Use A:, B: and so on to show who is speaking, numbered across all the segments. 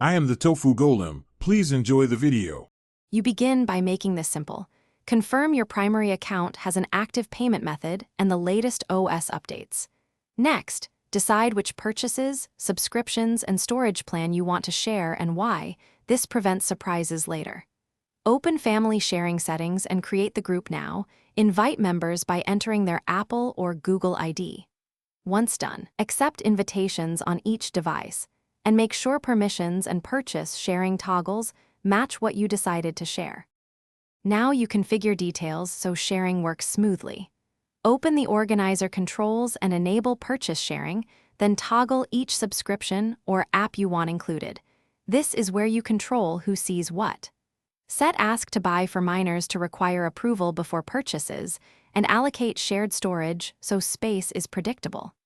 A: I am the Tofu Golem. Please enjoy the video.
B: You begin by making this simple. Confirm your primary account has an active payment method and the latest OS updates. Next, decide which purchases, subscriptions, and storage plan you want to share and why. This prevents surprises later. Open family sharing settings and create the group now. Invite members by entering their Apple or Google ID. Once done, accept invitations on each device, and make sure permissions and purchase sharing toggles match what you decided to share. Now you configure details so sharing works smoothly. Open the organizer controls and enable purchase sharing, then toggle each subscription or app you want included. This is where you control who sees what. Set Ask to Buy for minors to require approval before purchases, and allocate shared storage so space is predictable.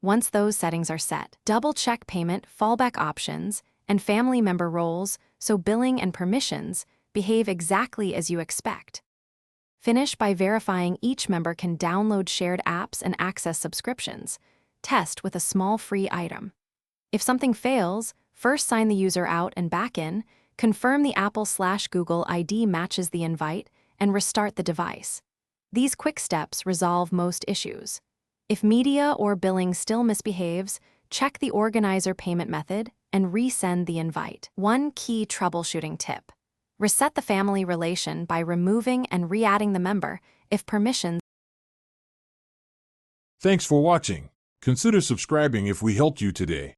B: Once those settings are set, double-check payment, fallback options, and family member roles so billing and permissions behave exactly as you expect. Finish by verifying each member can download shared apps and access subscriptions. Test with a small free item. If something fails, first sign the user out and back in, confirm the Apple/Google ID matches the invite, and restart the device. These quick steps resolve most issues. If media or billing still misbehaves, check the organizer payment method and resend the invite. One key troubleshooting tip. Reset the family relation by removing and re-adding the member if permissions.
A: Thanks for watching. Consider subscribing if we helped you today.